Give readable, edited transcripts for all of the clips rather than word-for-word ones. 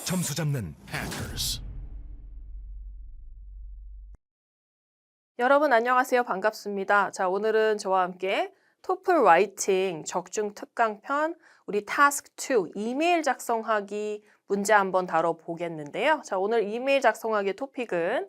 점수 잡는 Hackers. 여러분 안녕하세요. 반갑습니다. 자, 오늘은 저와 함께 토플 라이팅 적중 특강편 우리 타스크 2 이메일 작성하기 문제 한번 다뤄보겠는데요. 자, 오늘 이메일 작성하기 토픽은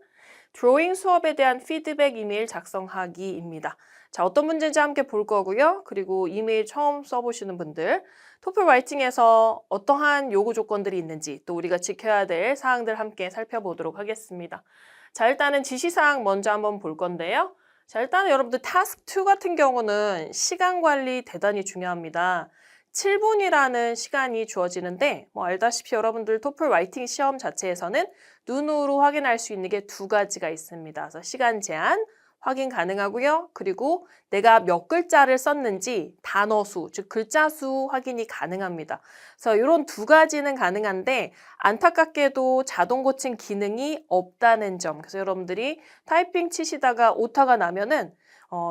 드로잉 수업에 대한 피드백 이메일 작성하기입니다. 자, 어떤 문제인지 함께 볼 거고요. 그리고 이메일 처음 써보시는 분들 토플 라이팅에서 어떠한 요구 조건들이 있는지 또 우리가 지켜야 될 사항들 함께 살펴보도록 하겠습니다. 자, 일단은 지시사항 먼저 한번 볼 건데요. 자, 일단은 여러분들 타스크 2 같은 경우는 시간 관리 대단히 중요합니다. 7분이라는 시간이 주어지는데 알다시피 여러분들 토플 라이팅 시험 자체에서는 눈으로 확인할 수 있는 게 두 가지가 있습니다. 그래서 시간 제한 확인 가능하고요. 그리고 내가 몇 글자를 썼는지 단어 수, 즉 글자 수 확인이 가능합니다. 그래서 이런 두 가지는 가능한데 안타깝게도 자동 고침 기능이 없다는 점. 그래서 여러분들이 타이핑 치시다가 오타가 나면은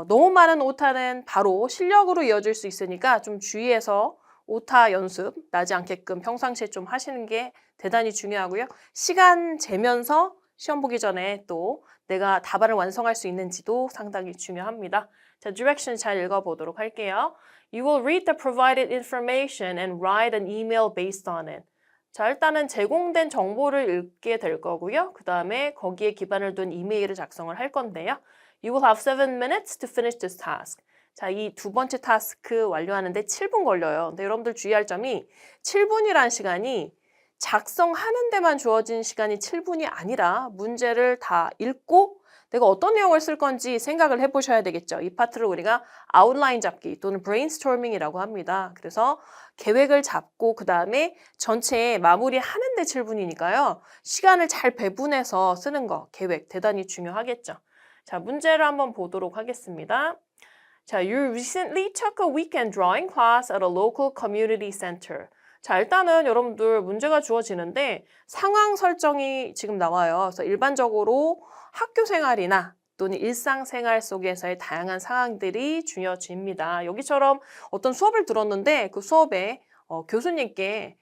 너무 많은 오타는 바로 실력으로 이어질 수 있으니까 좀 주의해서 오타 연습 나지 않게끔 평상시에 좀 하시는 게 대단히 중요하고요. 시간 재면서 시험 보기 전에 또 내가 답안을 완성할 수 있는지도 상당히 중요합니다. 자, direction 잘 읽어보도록 할게요. You will read the provided information and write an email based on it. 자, 일단은 제공된 정보를 읽게 될 거고요. 그 다음에 거기에 기반을 둔 이메일을 작성을 할 건데요. You will have 7 minutes to finish this task. 자, 이 두 번째 타스크 완료하는데 7분 걸려요. 근데 여러분들 주의할 점이 7분이라는 시간이 작성하는 데만 주어진 시간이 7분이 아니라 문제를 다 읽고 내가 어떤 내용을 쓸 건지 생각을 해보셔야 되겠죠. 이 파트를 우리가 아웃라인 잡기 또는 브레인스토밍이라고 합니다. 그래서 계획을 잡고 그 다음에 전체 마무리하는 데 7분이니까요. 시간을 잘 배분해서 쓰는 거, 계획 대단히 중요하겠죠. 자, 문제를 한번 보도록 하겠습니다. 자, you recently took a weekend drawing class at a local community center. 자, 일단은 여러분들 문제가 주어지는데 상황 설정이 지금 나와요. 그래서 일반적으로 학교 생활이나 또는 일상생활 속에서의 다양한 상황들이 중요집니다. 여기처럼 어떤 수업을 들었는데 그 수업에 교수님께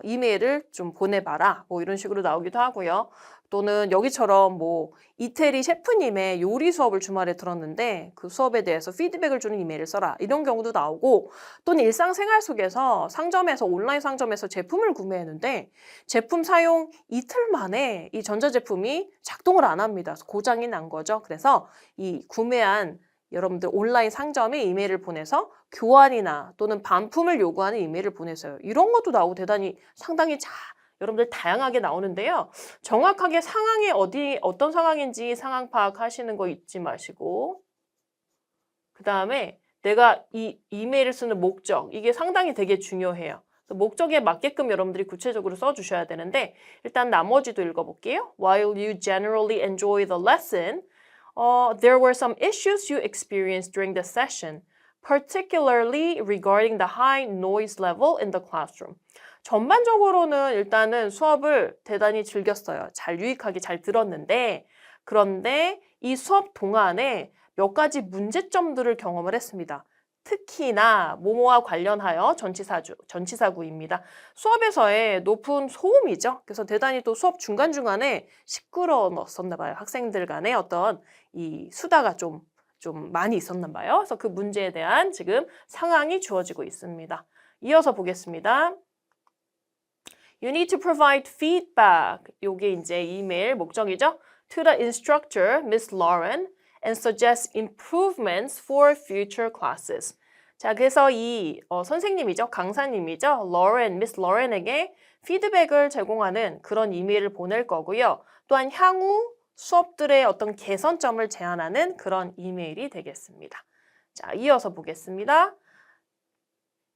이메일을 좀 보내봐라. 이런 식으로 나오기도 하고요. 또는 여기처럼 이태리 셰프님의 요리 수업을 주말에 들었는데 그 수업에 대해서 피드백을 주는 이메일을 써라. 이런 경우도 나오고 또는 일상생활 속에서 상점에서 온라인 상점에서 제품을 구매했는데 제품 사용 이틀 만에 이 전자제품이 작동을 안 합니다. 그래서 고장이 난 거죠. 그래서 이 구매한 여러분들 온라인 상점에 이메일을 보내서 교환이나 또는 반품을 요구하는 이메일을 보내서요. 이런 것도 나오고 대단히 상당히 여러분들 다양하게 나오는데요. 정확하게 상황이 어떤 상황인지 상황 파악하시는 거 잊지 마시고 그 다음에 내가 이 이메일을 쓰는 목적, 이게 상당히 되게 중요해요. 목적에 맞게끔 여러분들이 구체적으로 써주셔야 되는데 일단 나머지도 읽어볼게요. While you generally enjoy the lesson, there were some issues you experienced during the session, particularly regarding the high noise level in the classroom. 전반적으로는 일단은 수업을 대단히 즐겼어요. 잘 유익하게 잘 들었는데 그런데 이 수업 동안에 몇 가지 문제점들을 경험을 했습니다. 특히나 뭐뭐와 관련하여 전치사구입니다. 수업에서의 높은 소음이죠. 그래서 대단히 또 수업 중간중간에 시끄러웠었나 봐요. 학생들 간에 어떤 이 수다가 좀 많이 있었나 봐요. 그래서 그 문제에 대한 지금 상황이 주어지고 있습니다. 이어서 보겠습니다. You need to provide feedback. 요게 이제 이메일 목적이죠. To the instructor, Miss Lauren, and suggest improvements for future classes. 자, 그래서 이 선생님이죠. 강사님이죠. Miss Lauren에게 피드백을 제공하는 그런 이메일을 보낼 거고요. 또한 향후 수업들의 어떤 개선점을 제안하는 그런 이메일이 되겠습니다. 자, 이어서 보겠습니다.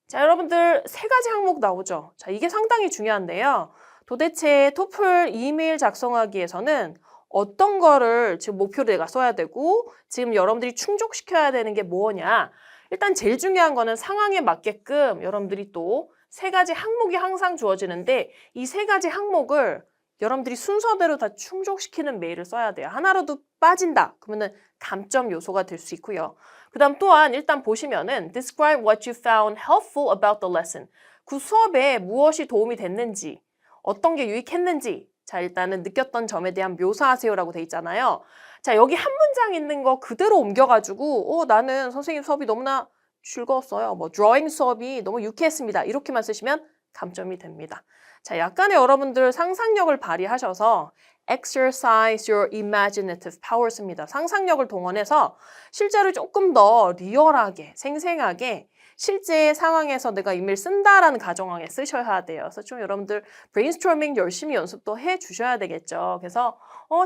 자, 여러분들 세 가지 항목 나오죠. 자, 이게 상당히 중요한데요. 도대체 토플 이메일 작성하기에서는 어떤 거를 지금 목표를 내가 써야 되고 지금 여러분들이 충족시켜야 되는 게 뭐냐. 일단 제일 중요한 거는 상황에 맞게끔 여러분들이 또 세 가지 항목이 항상 주어지는데 이 세 가지 항목을 여러분들이 순서대로 다 충족시키는 메일을 써야 돼요. 하나라도 빠진다. 그러면은 감점 요소가 될 수 있고요. 그 다음 또한 일단 보시면은 Describe what you found helpful about the lesson. 그 수업에 무엇이 도움이 됐는지 어떤 게 유익했는지 자 일단은 느꼈던 점에 대한 묘사하세요라고 돼 있잖아요. 자 여기 한 문장 있는 거 그대로 옮겨가지고 나는 선생님 수업이 너무나 즐거웠어요. 뭐 드로잉 수업이 너무 유쾌했습니다. 이렇게만 쓰시면 감점이 됩니다. 자 약간의 여러분들 상상력을 발휘하셔서 exercise your imaginative powers입니다. 상상력을 동원해서 실제로 조금 더 리얼하게 생생하게 실제 상황에서 내가 이메일 쓴다라는 가정하에 쓰셔야 돼요. 그래서 좀 여러분들 브레인스토밍 열심히 연습도 해 주셔야 되겠죠. 그래서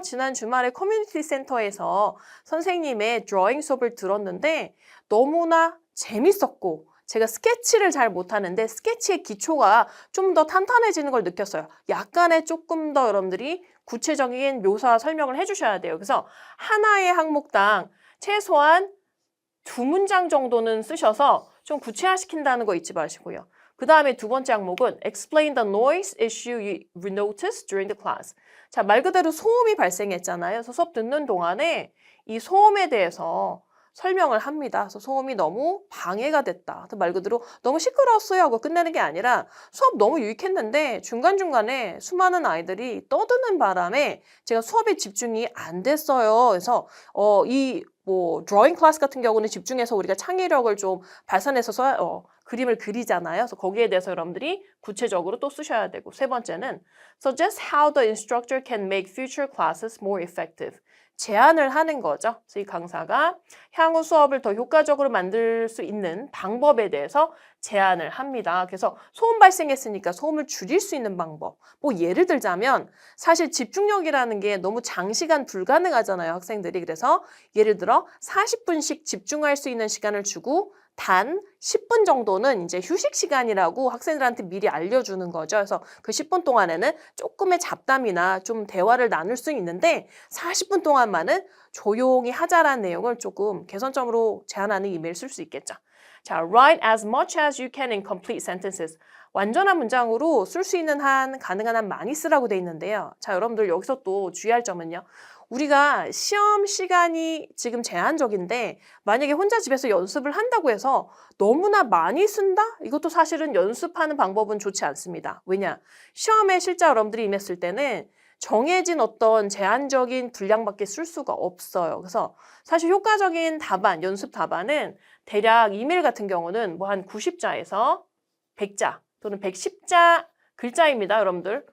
지난 주말에 커뮤니티 센터에서 선생님의 드로잉 수업을 들었는데 너무나 재밌었고 제가 스케치를 잘 못하는데 스케치의 기초가 좀 더 탄탄해지는 걸 느꼈어요. 약간의 조금 더 여러분들이 구체적인 묘사 설명을 해주셔야 돼요. 그래서 하나의 항목당 최소한 2문장 정도는 쓰셔서 좀 구체화시킨다는 거 잊지 마시고요. 그 다음에 두 번째 항목은 Explain the noise issue you noticed during the class. 자, 말 그대로 소음이 발생했잖아요. 그래서 수업 듣는 동안에 이 소음에 대해서 설명을 합니다. 그래서 소음이 너무 방해가 됐다. 말 그대로 너무 시끄러웠어요 하고 끝내는 게 아니라 수업 너무 유익했는데 중간중간에 수많은 아이들이 떠드는 바람에 제가 수업에 집중이 안 됐어요. 그래서 드로잉 클래스 같은 경우는 집중해서 우리가 창의력을 좀 발산해서 그림을 그리잖아요. 그래서 거기에 대해서 여러분들이 구체적으로 또 쓰셔야 되고 세 번째는 suggest how the instructor can make future classes more effective. 제안을 하는 거죠. 그래서 이 강사가 향후 수업을 더 효과적으로 만들 수 있는 방법에 대해서 제안을 합니다. 그래서 소음 발생했으니까 소음을 줄일 수 있는 방법. 뭐 예를 들자면 사실 집중력이라는 게 너무 장시간 불가능하잖아요. 학생들이. 그래서 예를 들어 40분씩 집중할 수 있는 시간을 주고 단 10분 정도는 이제 휴식 시간이라고 학생들한테 미리 알려주는 거죠. 그래서 그 10분 동안에는 조금의 잡담이나 좀 대화를 나눌 수 있는데 40분 동안만은 조용히 하자라는 내용을 조금 개선점으로 제안하는 이메일 쓸 수 있겠죠. 자, write as much as you can in complete sentences. 완전한 문장으로 쓸 수 있는 한 가능한 한 많이 쓰라고 돼 있는데요. 자, 여러분들 여기서 또 주의할 점은요. 우리가 시험 시간이 지금 제한적인데 만약에 혼자 집에서 연습을 한다고 해서 너무나 많이 쓴다? 이것도 사실은 연습하는 방법은 좋지 않습니다. 왜냐? 시험에 실제 여러분들이 임했을 때는 정해진 어떤 제한적인 분량밖에 쓸 수가 없어요. 그래서 사실 효과적인 답안, 연습 답안은 대략 이메일 같은 경우는 뭐 한 90자에서 100자 또는 110자 글자입니다, 여러분들.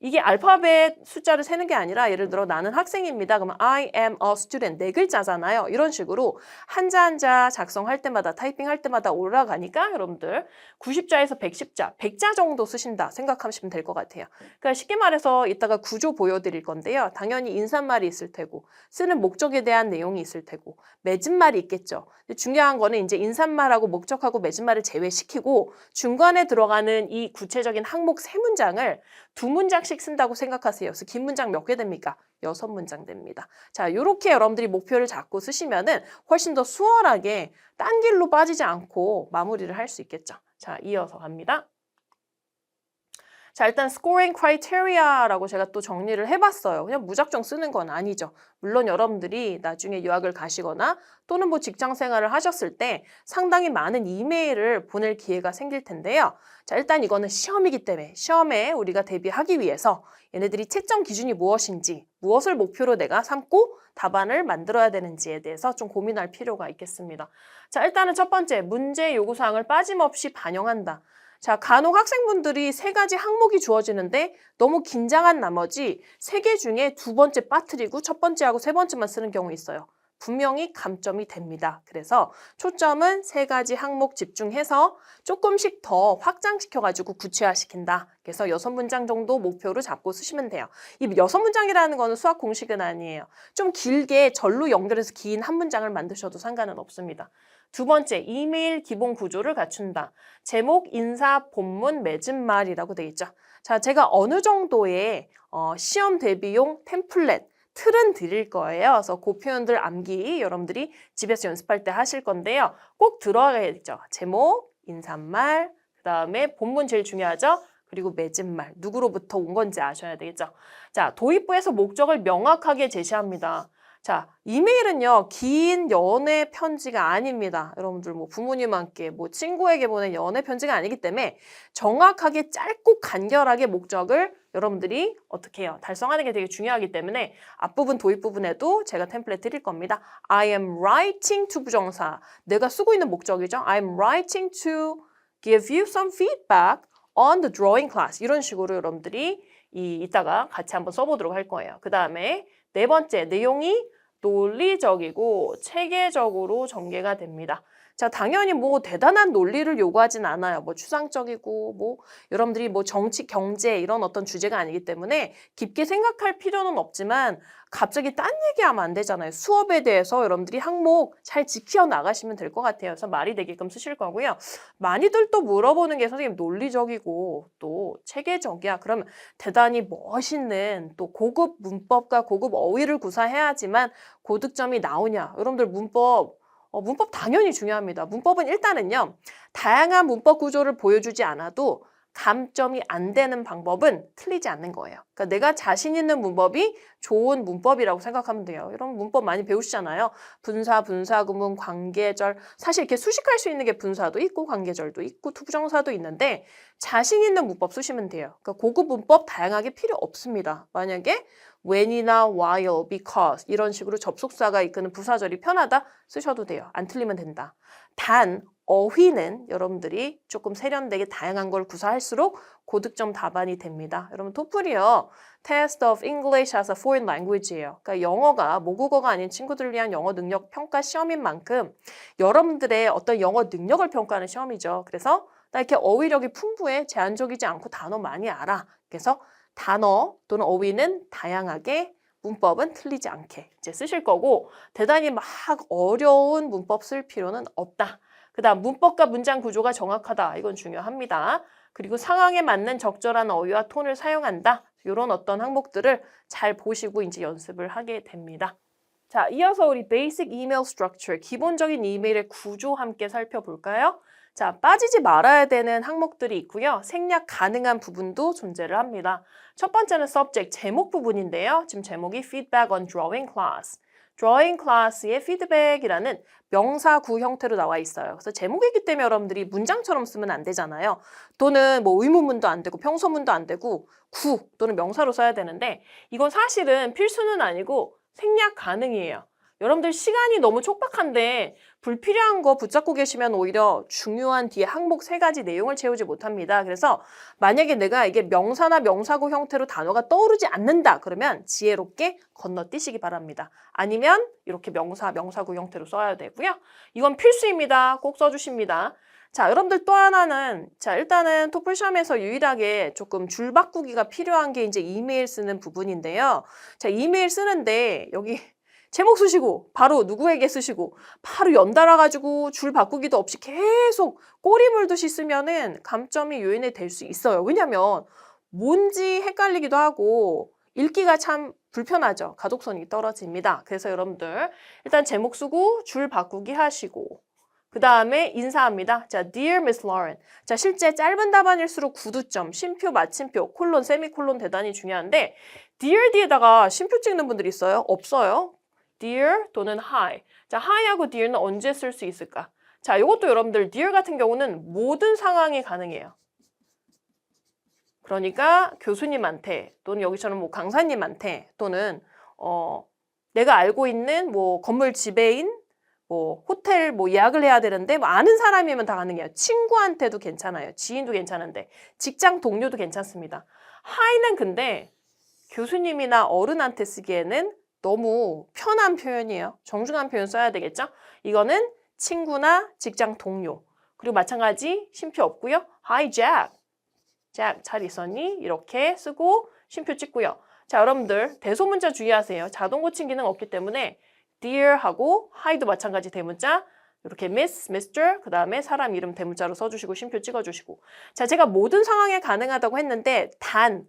이게 알파벳 숫자를 세는 게 아니라 예를 들어 나는 학생입니다. 그러면 I am a student. 4글자잖아요. 이런 식으로 한자 한자 작성할 때마다 타이핑할 때마다 올라가니까 여러분들 90자에서 110자, 100자 정도 쓰신다 생각하시면 될 것 같아요. 그러니까 쉽게 말해서 이따가 구조 보여드릴 건데요. 당연히 인사말이 있을 테고 쓰는 목적에 대한 내용이 있을 테고 맺은말이 있겠죠. 근데 중요한 거는 이제 인사말하고 목적하고 맺은말을 제외시키고 중간에 들어가는 이 구체적인 항목 3문장을 2문장씩 쓴다고 생각하세요. 그래서 긴 문장 몇 개 됩니까? 6문장 됩니다. 자, 이렇게 여러분들이 목표를 잡고 쓰시면은 훨씬 더 수월하게 딴 길로 빠지지 않고 마무리를 할 수 있겠죠. 자, 이어서 갑니다. 자, 일단 scoring criteria라고 제가 또 정리를 해봤어요. 그냥 무작정 쓰는 건 아니죠. 물론 여러분들이 나중에 유학을 가시거나 또는 뭐 직장 생활을 하셨을 때 상당히 많은 이메일을 보낼 기회가 생길 텐데요. 자, 일단 이거는 시험이기 때문에 시험에 우리가 대비하기 위해서 얘네들이 채점 기준이 무엇인지, 무엇을 목표로 내가 삼고 답안을 만들어야 되는지에 대해서 좀 고민할 필요가 있겠습니다. 자, 일단은 첫 번째, 문제 요구사항을 빠짐없이 반영한다. 자, 간혹 학생분들이 3가지 항목이 주어지는데 너무 긴장한 나머지 3개 중에 2번째 빠뜨리고 첫 번째하고 3번째만 쓰는 경우 있어요. 분명히 감점이 됩니다. 그래서 초점은 3가지 항목 집중해서 조금씩 더 확장시켜가지고 구체화시킨다. 그래서 6문장 정도 목표로 잡고 쓰시면 돼요. 이 6문장이라는 거는 수학 공식은 아니에요. 좀 길게 절로 연결해서 긴 한 문장을 만드셔도 상관은 없습니다. 두 번째, 이메일 기본 구조를 갖춘다. 제목, 인사, 본문, 맺은말이라고 되어 있죠. 자, 제가 어느 정도의 시험 대비용 템플릿, 틀은 드릴 거예요. 그래서 그 표현들 암기 여러분들이 집에서 연습할 때 하실 건데요. 꼭 들어가야겠죠. 제목, 인사말, 그 다음에 본문 제일 중요하죠. 그리고 맺은말, 누구로부터 온 건지 아셔야 되겠죠. 자, 도입부에서 목적을 명확하게 제시합니다. 자, 이메일은요, 긴 연애 편지가 아닙니다. 여러분들 뭐 부모님한테 친구에게 보낸 연애 편지가 아니기 때문에 정확하게 짧고 간결하게 목적을 여러분들이 어떻게 해요? 달성하는 게 되게 중요하기 때문에 앞부분 도입 부분에도 제가 템플릿 드릴 겁니다. I am writing to 부정사. 내가 쓰고 있는 목적이죠. I am writing to give you some feedback on the drawing class. 이런 식으로 여러분들이 이따가 같이 한번 써보도록 할 거예요. 그 다음에 네 번째, 내용이 논리적이고 체계적으로 전개가 됩니다. 자, 당연히 뭐 대단한 논리를 요구하진 않아요. 뭐 추상적이고 뭐 여러분들이 뭐 정치, 경제 이런 어떤 주제가 아니기 때문에 깊게 생각할 필요는 없지만 갑자기 딴 얘기하면 안 되잖아요. 수업에 대해서 여러분들이 항목 잘 지켜 나가시면 될 것 같아요. 그래서 말이 되게끔 쓰실 거고요. 많이들 또 물어보는 게 선생님 논리적이고 또 체계적이야. 그러면 대단히 멋있는 또 고급 문법과 고급 어휘를 구사해야지만 고득점이 나오냐. 여러분들 문법 당연히 중요합니다. 문법은 일단은요. 다양한 문법 구조를 보여주지 않아도 감점이 안 되는 방법은 틀리지 않는 거예요. 그러니까 내가 자신 있는 문법이 좋은 문법이라고 생각하면 돼요. 이런 문법 많이 배우시잖아요. 분사, 분사구문, 관계절. 사실 이렇게 수식할 수 있는 게 분사도 있고 관계절도 있고 투부정사도 있는데 자신 있는 문법 쓰시면 돼요. 그러니까 고급 문법 다양하게 필요 없습니다. 만약에 when이나 while, because 이런 식으로 접속사가 이끄는 부사절이 편하다 쓰셔도 돼요. 안 틀리면 된다. 단 어휘는 여러분들이 조금 세련되게 다양한 걸 구사할수록 고득점 답안이 됩니다. 여러분 토플이요. Test of English as a Foreign Language예요. 그러니까 영어가 모국어가 아닌 친구들을 위한 영어 능력 평가 시험인 만큼 여러분들의 어떤 영어 능력을 평가하는 시험이죠. 그래서 나 이렇게 어휘력이 풍부해, 제한적이지 않고 단어 많이 알아. 그래서 단어 또는 어휘는 다양하게 문법은 틀리지 않게 이제 쓰실 거고 대단히 막 어려운 문법 쓸 필요는 없다. 그 다음 문법과 문장 구조가 정확하다. 이건 중요합니다. 그리고 상황에 맞는 적절한 어휘와 톤을 사용한다. 이런 어떤 항목들을 잘 보시고 이제 연습을 하게 됩니다. 자, 이어서 우리 Basic Email Structure, 기본적인 이메일의 구조 함께 살펴볼까요? 자, 빠지지 말아야 되는 항목들이 있고요. 생략 가능한 부분도 존재를 합니다. 첫 번째는 subject, 제목 부분인데요. 지금 제목이 Feedback on Drawing Class. Drawing Class의 feedback이라는 명사구 형태로 나와 있어요. 그래서 제목이기 때문에 여러분들이 문장처럼 쓰면 안 되잖아요. 또는 뭐 의문문도 안 되고 평서문도 안 되고 구 또는 명사로 써야 되는데 이건 사실은 필수는 아니고 생략 가능이에요. 여러분들 시간이 너무 촉박한데 불필요한 거 붙잡고 계시면 오히려 중요한 뒤에 항목 3가지 내용을 채우지 못합니다. 그래서 만약에 내가 이게 명사나 명사구 형태로 단어가 떠오르지 않는다 그러면 지혜롭게 건너뛰시기 바랍니다. 아니면 이렇게 명사, 명사구 형태로 써야 되고요. 이건 필수입니다. 꼭 써주십니다. 자, 여러분들 또 하나는 자 일단은 토플 시험에서 유일하게 조금 줄 바꾸기가 필요한 게 이제 이메일 쓰는 부분인데요. 자, 이메일 쓰는데 여기 제목 쓰시고 바로 누구에게 쓰시고 바로 연달아 가지고 줄 바꾸기도 없이 계속 꼬리 물듯이 쓰면은 감점이 요인이 될 수 있어요. 왜냐면 뭔지 헷갈리기도 하고 읽기가 참 불편하죠. 가독성이 떨어집니다. 그래서 여러분들 일단 제목 쓰고 줄 바꾸기 하시고 그 다음에 인사합니다. 자, Dear Miss Lauren. 자, 실제 짧은 답안일수록 구두점, 쉼표, 마침표, 콜론, 세미콜론 대단히 중요한데 Dear 뒤에다가 쉼표 찍는 분들이 있어요? 없어요. Dear 또는 Hi. 자, Hi하고 Dear는 언제 쓸 수 있을까? 자, 이것도 여러분들 Dear 같은 경우는 모든 상황이 가능해요. 그러니까 교수님한테 또는 여기처럼 뭐 강사님한테 또는 내가 알고 있는 뭐 건물 지배인 뭐 호텔 뭐 예약을 해야 되는데 뭐 아는 사람이면 다 가능해요. 친구한테도 괜찮아요. 지인도 괜찮은데 직장 동료도 괜찮습니다. Hi는 근데 교수님이나 어른한테 쓰기에는 너무 편한 표현이에요. 정중한 표현 써야 되겠죠? 이거는 친구나 직장 동료. 그리고 마찬가지 쉼표 없고요. Hi Jack. Jack 잘 있었니? 이렇게 쓰고 쉼표 찍고요. 자, 여러분들 대소문자 주의하세요. 자동 고침 기능 없기 때문에 Dear 하고 Hi도 마찬가지 대문자. 이렇게 Miss, Mr. 그 다음에 사람 이름 대문자로 써주시고 쉼표 찍어주시고. 자, 제가 모든 상황에 가능하다고 했는데 단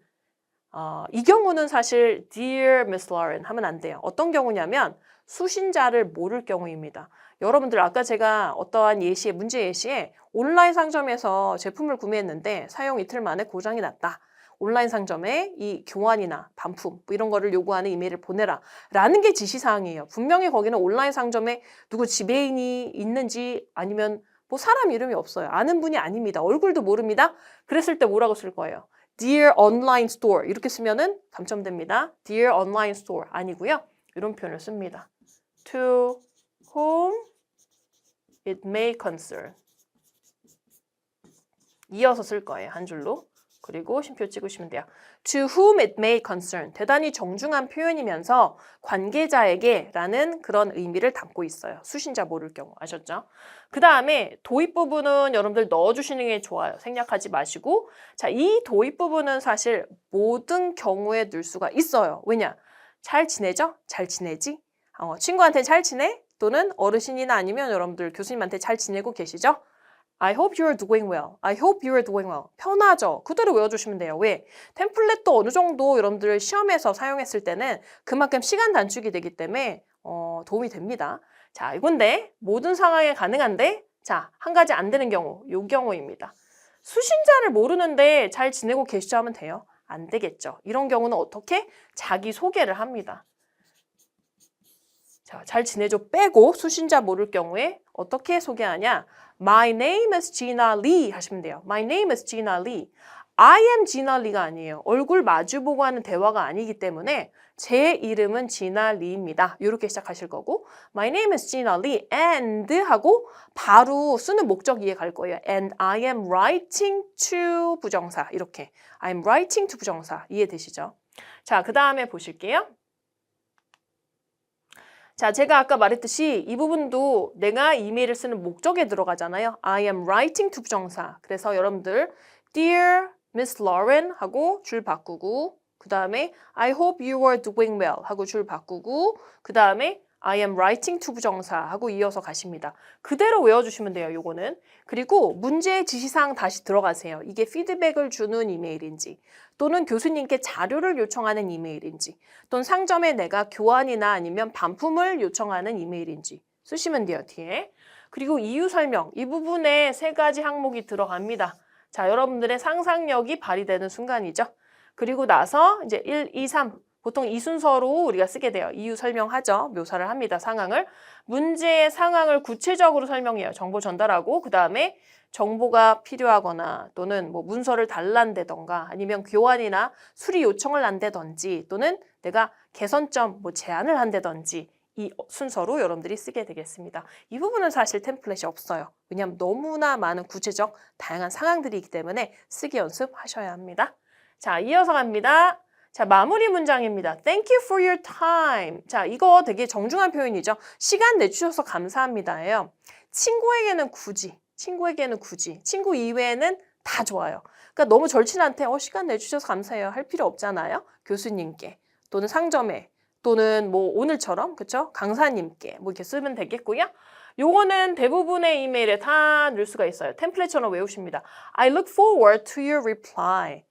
이 경우는 사실 Dear Miss Lauren 하면 안 돼요. 어떤 경우냐면 수신자를 모를 경우입니다. 여러분들 아까 제가 어떠한 예시에 문제 예시에 온라인 상점에서 제품을 구매했는데 사용 이틀 만에 고장이 났다. 온라인 상점에 이 교환이나 반품 뭐 이런 거를 요구하는 이메일을 보내라 라는 게 지시사항이에요. 분명히 거기는 온라인 상점에 누구 지배인이 있는지 아니면 뭐 사람 이름이 없어요. 아는 분이 아닙니다. 얼굴도 모릅니다. 그랬을 때 뭐라고 쓸 거예요? Dear online store 이렇게 쓰면은 감점됩니다. Dear online store 아니고요. 이런 표현을 씁니다. To whom it may concern. 이어서 쓸 거예요. 한 줄로. 그리고 쉼표 찍으시면 돼요. To whom it may concern. 대단히 정중한 표현이면서 관계자에게 라는 그런 의미를 담고 있어요. 수신자 모를 경우. 아셨죠? 그 다음에 도입 부분은 여러분들 넣어주시는 게 좋아요. 생략하지 마시고. 자, 이 도입 부분은 사실 모든 경우에 넣을 수가 있어요. 왜냐? 잘 지내죠? 잘 지내지? 친구한테 잘 지내? 또는 어르신이나 아니면 여러분들 교수님한테 잘 지내고 계시죠? I hope you're doing well. I hope you're doing well. 편하죠? 그대로 외워주시면 돼요. 왜? 템플릿도 어느 정도 여러분들 시험에서 사용했을 때는 그만큼 시간 단축이 되기 때문에 도움이 됩니다. 자, 이건데 모든 상황에 가능한데 자, 한 가지 안 되는 경우, 요 경우입니다. 수신자를 모르는데 잘 지내고 계시죠 하면 돼요? 안 되겠죠. 이런 경우는 어떻게? 자기 소개를 합니다. 자, 잘 지내죠 빼고 수신자 모를 경우에 어떻게 소개하냐? My name is Gina Lee 하시면 돼요. My name is Gina Lee. I am Gina Lee가 아니에요. 얼굴 마주보고 하는 대화가 아니기 때문에 제 이름은 Gina Lee입니다. 이렇게 시작하실 거고 My name is Gina Lee and 하고 바로 쓰는 목적 이해 갈 거예요. And I am writing to 부정사 이렇게 I am writing to 부정사 이해되시죠? 자, 그 다음에 보실게요. 자, 제가 아까 말했듯이 이 부분도 내가 이메일을 쓰는 목적에 들어가잖아요. I am writing to 부정사. 그래서 여러분들 Dear Miss Lauren 하고 줄 바꾸고 그 다음에 I hope you are doing well 하고 줄 바꾸고 그 다음에 I am writing to 부정사 하고 이어서 가십니다. 그대로 외워주시면 돼요. 요거는. 그리고 문제의 지시사항 다시 들어가세요. 이게 피드백을 주는 이메일인지 또는 교수님께 자료를 요청하는 이메일인지 또는 상점에 내가 교환이나 아니면 반품을 요청하는 이메일인지 쓰시면 돼요. 뒤에. 그리고 이유 설명. 이 부분에 세 가지 항목이 들어갑니다. 자, 여러분들의 상상력이 발휘되는 순간이죠. 그리고 나서 이제 1, 2, 3 보통 이 순서로 우리가 쓰게 돼요. 이유 설명하죠. 묘사를 합니다. 상황을. 문제의 상황을 구체적으로 설명해요. 정보 전달하고 그 다음에 정보가 필요하거나 또는 뭐 문서를 달란다던가 아니면 교환이나 수리 요청을 한다든지 또는 내가 개선점 뭐 제안을 한다든지 이 순서로 여러분들이 쓰게 되겠습니다. 이 부분은 사실 템플릿이 없어요. 왜냐하면 너무나 많은 구체적 다양한 상황들이 있기 때문에 쓰기 연습하셔야 합니다. 자, 이어서 갑니다. 자, 마무리 문장입니다. Thank you for your time. 자, 이거 되게 정중한 표현이죠. 시간 내주셔서 감사합니다예요. 친구에게는 굳이, 친구 이외에는 다 좋아요. 그러니까 너무 절친한테 시간 내주셔서 감사해요 할 필요 없잖아요. 교수님께 또는 상점에 또는 뭐 오늘처럼 그쵸? 강사님께 뭐 이렇게 쓰면 되겠고요. 요거는 대부분의 이메일에 다 넣을 수가 있어요. 템플릿처럼 외우십니다. I look forward to your reply.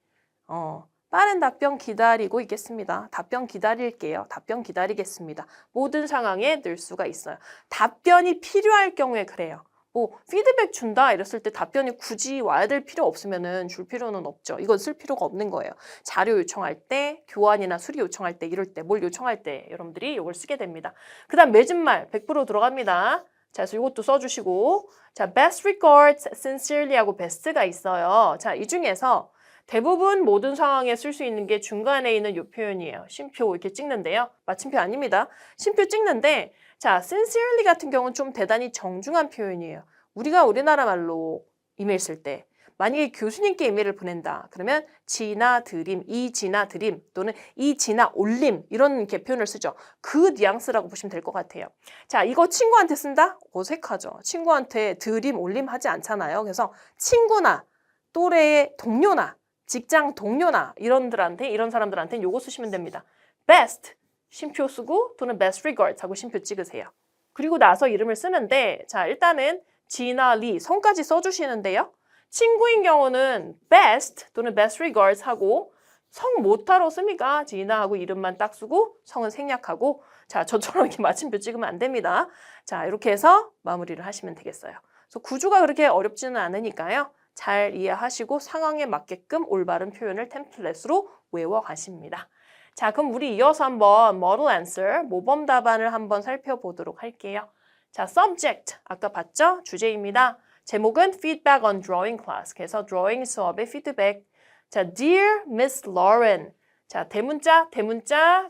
빠른 답변 기다리고 있겠습니다. 답변 기다릴게요. 답변 기다리겠습니다. 모든 상황에 넣을 수가 있어요. 답변이 필요할 경우에 그래요. 뭐 피드백 준다 이랬을 때 답변이 굳이 와야 될 필요 없으면은 줄 필요는 없죠. 이건 쓸 필요가 없는 거예요. 자료 요청할 때, 교환이나 수리 요청할 때, 이럴 때, 뭘 요청할 때 여러분들이 이걸 쓰게 됩니다. 그 다음 맺은말 100% 들어갑니다. 자, 그래서 이것도 써주시고 자, best regards, sincerely 하고 best가 있어요. 자, 이 중에서 대부분 모든 상황에 쓸 수 있는 게 중간에 있는 이 표현이에요. 쉼표 이렇게 찍는데요. 마침표 아닙니다. 쉼표 찍는데 자, sincerely 같은 경우는 좀 대단히 정중한 표현이에요. 우리가 우리나라 말로 이메일 쓸 때 만약에 교수님께 이메일을 보낸다. 그러면 지나 드림, 이 지나 드림 또는 이 지나 올림 이런 이렇게 표현을 쓰죠. 그 뉘앙스라고 보시면 될 것 같아요. 자, 이거 친구한테 쓴다? 어색하죠. 친구한테 드림, 올림 하지 않잖아요. 그래서 친구나 또래의 동료나 직장 동료나 이런 사람들한테는 요거 쓰시면 됩니다. best, 쉼표 쓰고 또는 best regards 하고 쉼표 찍으세요. 그리고 나서 이름을 쓰는데 자, 일단은 지나 리 성까지 써주시는데요. 친구인 경우는 best 또는 best regards 하고 성 모타로 씁니까? 지나 하고 이름만 딱 쓰고 성은 생략하고 자, 저처럼 이렇게 마침표 찍으면 안 됩니다. 자, 이렇게 해서 마무리를 하시면 되겠어요. 그래서 구조가 그렇게 어렵지는 않으니까요. 잘 이해하시고 상황에 맞게끔 올바른 표현을 템플릿으로 외워가십니다. 자, 그럼 우리 이어서 한번 model answer, 모범 답안을 한번 살펴보도록 할게요. 자, subject, 아까 봤죠? 주제입니다. 제목은 feedback on drawing class, 그래서 drawing 수업의 피드백. 자, Dear Miss Lauren. 자, 대문자,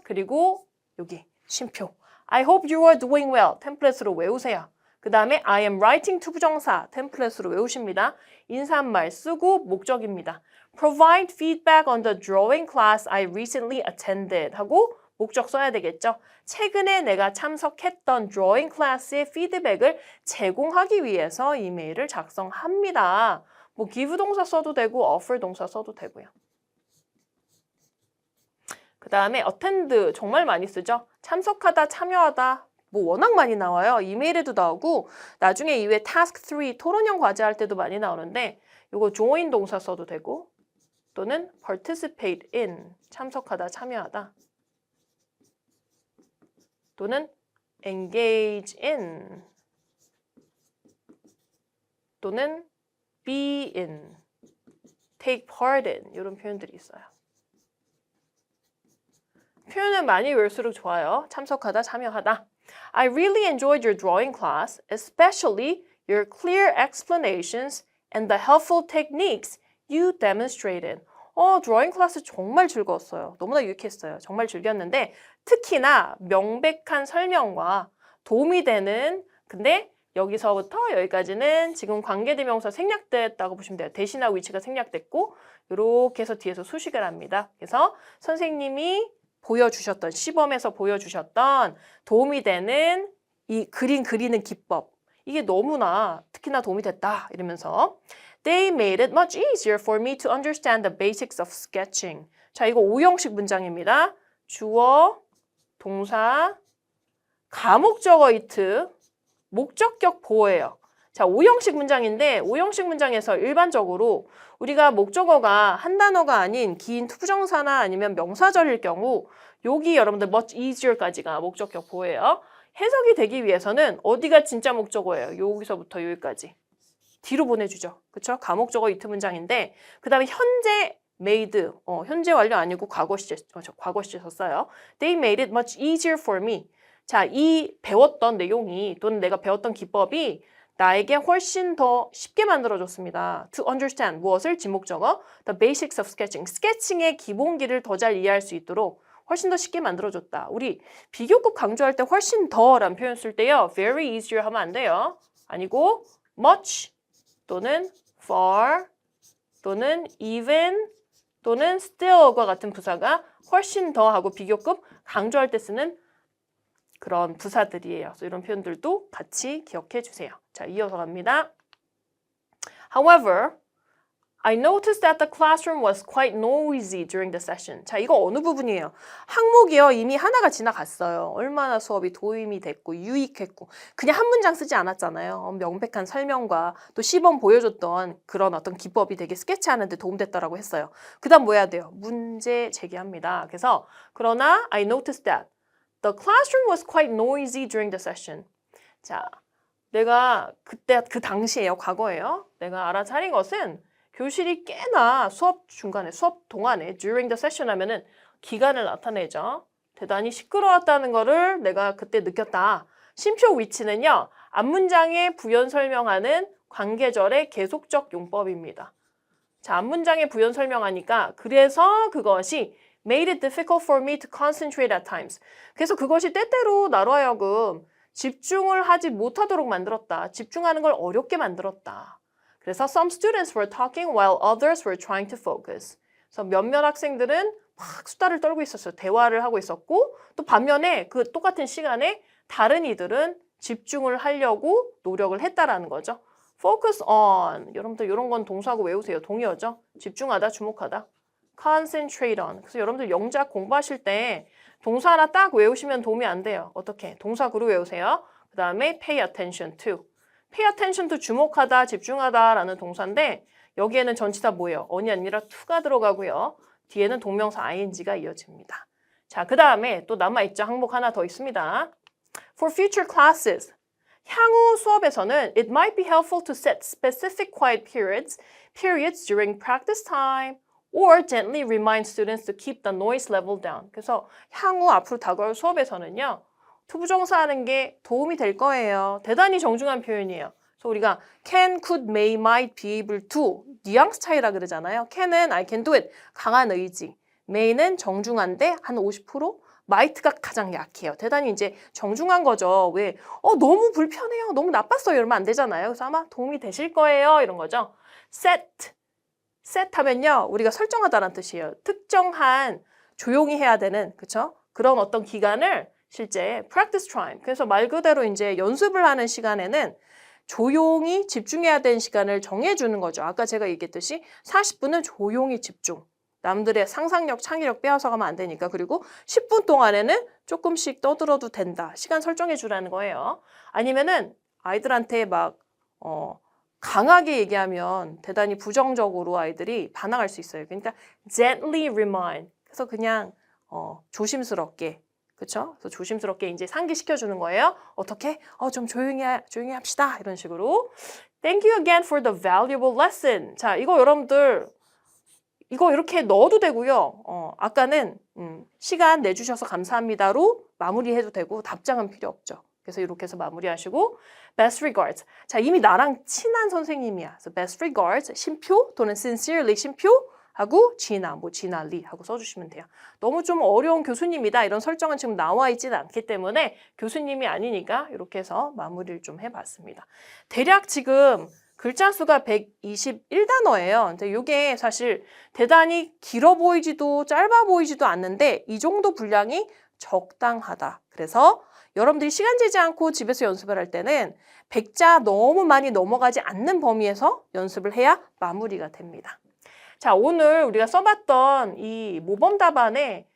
그리고 여기 쉼표. I hope you are doing well. 템플릿으로 외우세요. 그 다음에 I am writing to 부정사. 템플릿으로 외우십니다. 인사말 쓰고 목적입니다. Provide feedback on the drawing class I recently attended. 하고 목적 써야 되겠죠. 최근에 내가 참석했던 드로잉 클래스의 피드백을 제공하기 위해서 이메일을 작성합니다. 뭐 give 동사 써도 되고 offer 동사 써도 되고요. 그 다음에 attend 정말 많이 쓰죠. 참석하다, 참여하다 뭐 워낙 많이 나와요. 이메일에도 나오고 나중에 이후에 task 3 토론형 과제할 때도 많이 나오는데 이거 join 동사 써도 되고 또는 participate in 참석하다, 참여하다 또는 engage in 또는 be in, take part in 이런 표현들이 있어요. 표현을 많이 외울수록 좋아요. 참석하다, 참여하다. I really enjoyed your drawing class, especially your clear explanations and the helpful techniques you demonstrated. 드로잉 클래스 정말 즐거웠어요. 너무나 유익했어요. 정말 즐겼는데 특히나 명백한 설명과 도움이 되는 근데 여기서부터 여기까지는 지금 관계대명사 생략됐다고 보시면 돼요. 대신할 위치가 생략됐고 이렇게 해서 뒤에서 수식을 합니다. 그래서 선생님이 보여주셨던 시범에서 보여주셨던 도움이 되는 이 그림 그리는 기법 이게 너무나 특히나 도움이 됐다 이러면서 They made it much easier for me to understand the basics of sketching. 자, 이거 5형식 문장입니다. 주어, 동사, 가목적어 it, 목적격 보어예요. 자, 5형식 문장인데 5형식 문장에서 일반적으로 우리가 목적어가 한 단어가 아닌 긴 투부정사나 아니면 명사절일 경우 여기 여러분들 much easier까지가 목적격 보어예요. 해석이 되기 위해서는 어디가 진짜 목적어예요? 여기서부터 여기까지. 뒤로 보내주죠. 그쵸? 가목적어 it 문장인데 그 다음에 현재 made, 현재 완료 아니고 과거 시제 썼어요. They made it much easier for me. 자, 이 배웠던 내용이 또는 내가 배웠던 기법이 나에게 훨씬 더 쉽게 만들어줬습니다. To understand 무엇을? 지목적어 The basics of sketching. 스케칭의 기본기를 더 잘 이해할 수 있도록 훨씬 더 쉽게 만들어줬다. 우리 비교급 강조할 때 훨씬 더라는 표현 쓸 때요. Very easier 하면 안 돼요. 아니고 much 또는 far 또는 even 또는 still과 같은 부사가 훨씬 더 하고 비교급 강조할 때 쓰는 그런 부사들이에요. 그래서 이런 표현들도 같이 기억해 주세요. 자, 이어서 갑니다. However, I noticed that the classroom was quite noisy during the session. 자, 이거 어느 부분이에요? 항목이요. 이미 하나가 지나갔어요. 얼마나 수업이 도움이 됐고 유익했고 그냥 한 문장 쓰지 않았잖아요. 명백한 설명과 또 시범 보여줬던 그런 어떤 기법이 되게 스케치하는 데 도움됐다라고 했어요. 그 다음 뭐 해야 돼요? 문제 제기합니다. 그래서 그러나 I noticed that the classroom was quite noisy during the session. 자, 내가 그때 그 당시에요. 과거예요. 내가 알아차린 것은 교실이 꽤나 수업 중간에, 수업 동안에 during the session 하면은 기간을 나타내죠. 대단히 시끄러웠다는 거를 내가 그때 느꼈다. 쉼표 위치는요. 앞문장에 부연 설명하는 관계절의 계속적 용법입니다. 자, 앞문장에 부연 설명하니까 그래서 그것이 made it difficult for me to concentrate at times. 그래서 그것이 때때로 나로 하여금 집중을 하지 못하도록 만들었다. 집중하는 걸 어렵게 만들었다. 그래서 some students were talking while others were trying to focus. 그래서 몇몇 학생들은 막 수다를 떨고 있었어요. 대화를 하고 있었고 또 반면에 그 똑같은 시간에 다른 이들은 집중을 하려고 노력을 했다라는 거죠. focus on. 여러분들 이런 건 동사하고 외우세요. 동의어죠. 집중하다, 주목하다. concentrate on. 그래서 여러분들 영작 공부하실 때 동사 하나 딱 외우시면 도움이 안 돼요. 어떻게? 동사구로 외우세요. 그 다음에 pay attention to. pay attention to 주목하다, 집중하다라는 동사인데 여기에는 전치사 뭐예요? on이 아니라 to가 들어가고요. 뒤에는 동명사 ing가 이어집니다. 자, 그 다음에 또 남아있죠. 항목 하나 더 있습니다. For future classes. 향후 수업에서는 it might be helpful to set specific quiet periods during practice time or gently remind students to keep the noise level down. 그래서 향후 앞으로 다가올 수업에서는요. 투부정사 하는 게 도움이 될 거예요. 대단히 정중한 표현이에요. 그래서 우리가 can, could, may, might, be able to 뉘앙스 차이라 그러잖아요. can은 I can do it, 강한 의지. may는 정중한데 한 50%? might가 가장 약해요. 대단히 이제 정중한 거죠. 왜? 너무 불편해요. 너무 나빴어요. 이러면 안 되잖아요. 그래서 아마 도움이 되실 거예요. 이런 거죠. set 하면요. 우리가 설정하다라는 뜻이에요. 특정한 조용히 해야 되는, 그쵸? 그런 어떤 기간을 실제 practice time. 그래서 말 그대로 이제 연습을 하는 시간에는 조용히 집중해야 되는 시간을 정해주는 거죠. 아까 제가 얘기했듯이 40분은 조용히 집중. 남들의 상상력, 창의력 빼앗아가면 안 되니까. 그리고 10분 동안에는 조금씩 떠들어도 된다. 시간 설정해 주라는 거예요. 아니면은 아이들한테 막 강하게 얘기하면 대단히 부정적으로 아이들이 반항할 수 있어요. 그러니까 gently remind. 그래서 그냥 조심스럽게, 그렇죠? 그래서 조심스럽게 이제 상기시켜 주는 거예요. 어떻게? 좀 조용히 합시다. 이런 식으로. Thank you again for the valuable lesson. 자, 이거 여러분들 이거 이렇게 넣어도 되고요. 아까는 시간 내주셔서 감사합니다로 마무리해도 되고 답장은 필요 없죠. 그래서 이렇게 해서 마무리하시고 best regards. 자, 이미 나랑 친한 선생님이야. 그래서 best regards, 심표 또는 sincerely 심표 하고 지나, 지나리 하고 써주시면 돼요. 너무 좀 어려운 교수님이다 이런 설정은 지금 나와 있지는 않기 때문에 교수님이 아니니까 이렇게 해서 마무리를 좀 해봤습니다. 대략 지금 글자 수가 121단어예요. 근데 이게 사실 대단히 길어 보이지도 짧아 보이지도 않는데 이 정도 분량이 적당하다. 그래서 여러분들이 시간 재지 않고 집에서 연습을 할 때는 100자 너무 많이 넘어가지 않는 범위에서 연습을 해야 마무리가 됩니다. 자, 오늘 우리가 써봤던 이 모범 답안의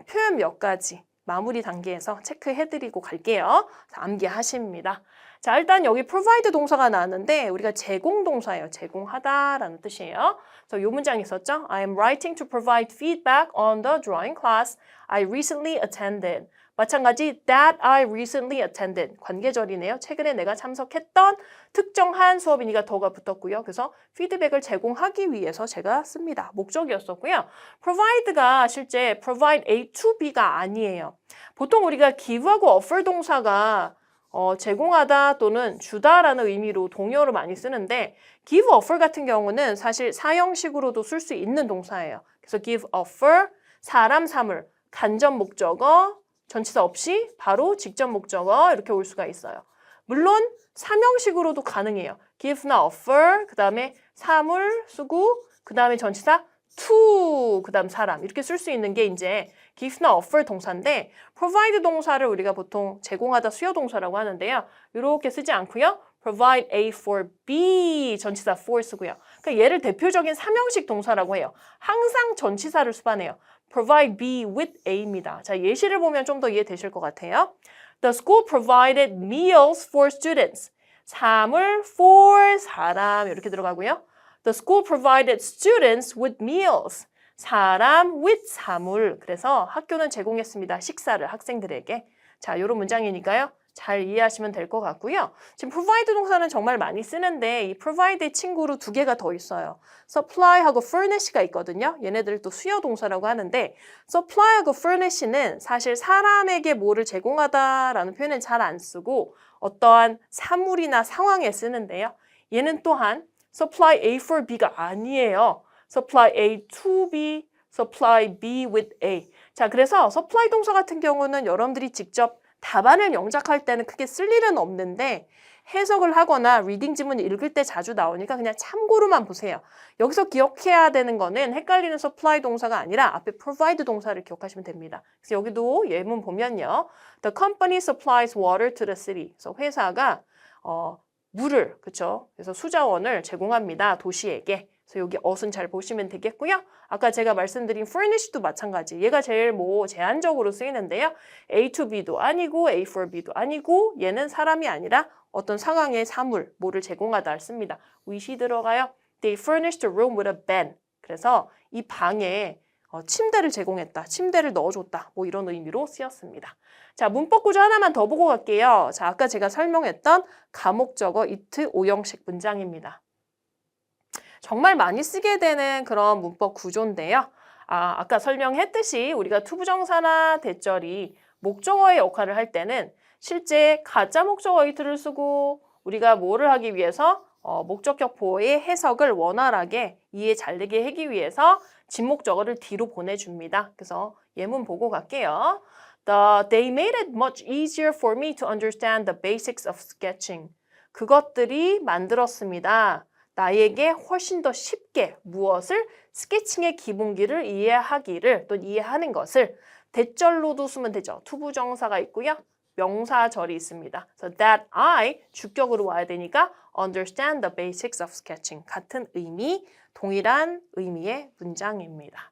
표현 몇 가지 마무리 단계에서 체크해드리고 갈게요. 자, 암기하십니다. 자, 일단 여기 provide 동사가 나왔는데 우리가 제공 동사예요. 제공하다라는 뜻이에요. 그래서 이 문장 있었죠? I am writing to provide feedback on the drawing class I recently attended. 마찬가지 that I recently attended. 관계절이네요. 최근에 내가 참석했던 특정한 수업이니까 더가 붙었고요. 그래서 피드백을 제공하기 위해서 제가 씁니다. 목적이었었고요. provide가 실제 provide A to B가 아니에요. 보통 우리가 give하고 offer 동사가 제공하다 또는 주다라는 의미로 동의어로 많이 쓰는데 give offer 같은 경우는 사실 사형식으로도 쓸 수 있는 동사예요. 그래서 give offer, 사람, 사물, 간접 목적어, 전치사 없이 바로 직접 목적어 이렇게 올 수가 있어요. 물론 삼형식으로도 가능해요. give나 offer, 그 다음에 사물 쓰고 그 다음에 전치사 to, 그 다음 사람 이렇게 쓸 수 있는 게 이제 give나 offer 동사인데 provide 동사를 우리가 보통 제공하다 수요 동사라고 하는데요. 이렇게 쓰지 않고요. provide A for B, 전치사 for 쓰고요. 그러니까 얘를 대표적인 삼형식 동사라고 해요. 항상 전치사를 수반해요. provide B with A입니다. 자, 예시를 보면 좀 더 이해되실 것 같아요. The school provided meals for students. 사물 for 사람 이렇게 들어가고요. The school provided students with meals. 사람 with 사물. 그래서 학교는 제공했습니다. 식사를 학생들에게. 자, 이런 문장이니까요. 잘 이해하시면 될 것 같고요. 지금 provide 동사는 정말 많이 쓰는데 이 provide의 친구로 두 개가 더 있어요. supply하고 furnish가 있거든요. 얘네들 또 수요 동사라고 하는데 supply하고 furnish는 사실 사람에게 뭐를 제공하다라는 표현은 잘 안 쓰고 어떠한 사물이나 상황에 쓰는데요. 얘는 또한 supply A for B가 아니에요. supply A to B, supply B with A. 자, 그래서 supply 동사 같은 경우는 여러분들이 직접 답안을 영작할 때는 크게 쓸 일은 없는데 해석을 하거나 리딩 지문 읽을 때 자주 나오니까 그냥 참고로만 보세요. 여기서 기억해야 되는 거는 헷갈리는 supply 동사가 아니라 앞에 provide 동사를 기억하시면 됩니다. 그래서 여기도 예문 보면요. The company supplies water to the city. 그래서 회사가 물을, 그쵸? 그래서 수자원을 제공합니다. 도시에게. 그래서 여기 어순 잘 보시면 되겠고요. 아까 제가 말씀드린 furnish도 마찬가지. 얘가 제일 제한적으로 쓰이는데요. A to B도 아니고 A for B도 아니고 얘는 사람이 아니라 어떤 상황의 사물, 뭐를 제공하다 씁니다. with이 들어가요. They furnished a room with a bed. 그래서 이 방에 침대를 제공했다. 침대를 넣어줬다. 뭐 이런 의미로 쓰였습니다. 자, 문법 구조 하나만 더 보고 갈게요. 자, 아까 제가 설명했던 가목적어 it 5형식 문장입니다. 정말 많이 쓰게 되는 그런 문법 구조인데요. 아까 설명했듯이 우리가 투부정사나 대절이 목적어의 역할을 할 때는 실제 가짜 목적어 it를 쓰고 우리가 뭐를 하기 위해서 목적격 보호의 해석을 원활하게 이해 잘 되게 하기 위해서 진목적어를 뒤로 보내줍니다. 그래서 예문 보고 갈게요. They made it much easier for me to understand the basics of sketching. 그것들이 만들었습니다. 나에게 훨씬 더 쉽게 무엇을? 스케칭의 기본기를 이해하기를 또 이해하는 것을 대절로도 쓰면 되죠. 투부정사가 있고요. 명사절이 있습니다. So that I 주격으로 와야 되니까 understand the basics of sketching. 같은 의미, 동일한 의미의 문장입니다.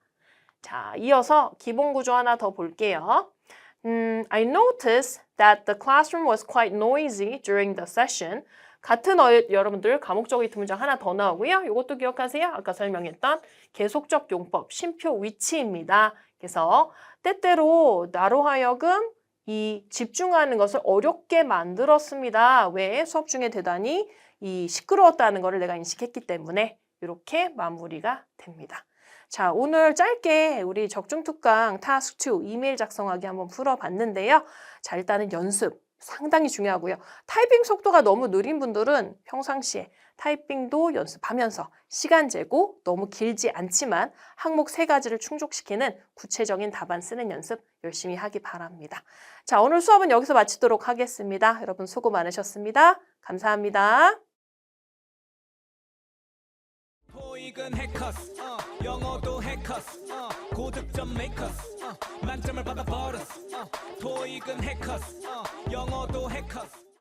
자, 이어서 기본 구조 하나 더 볼게요. I noticed that the classroom was quite noisy during the session. 같은 여러분들 과목적 이트 문장 하나 더 나오고요. 이것도 기억하세요. 아까 설명했던 계속적 용법, 쉼표 위치입니다. 그래서 때때로 나로 하여금 이 집중하는 것을 어렵게 만들었습니다. 왜? 수업 중에 대단히 이 시끄러웠다는 것을 내가 인식했기 때문에 이렇게 마무리가 됩니다. 자, 오늘 짧게 우리 적중특강 타스크 2 이메일 작성하기 한번 풀어봤는데요. 자, 일단은 연습 상당히 중요하고요. 타이핑 속도가 너무 느린 분들은 평상시에 타이핑도 연습하면서 시간 재고 너무 길지 않지만 항목 3가지를 충족시키는 구체적인 답안 쓰는 연습 열심히 하기 바랍니다. 자, 오늘 수업은 여기서 마치도록 하겠습니다. 여러분 수고 많으셨습니다. 감사합니다. 토익은 해커스, 영어도 해커스, 고득점 메이커스, 만점을 받아버렸어. 토익은 해커스, 영어도 해커스.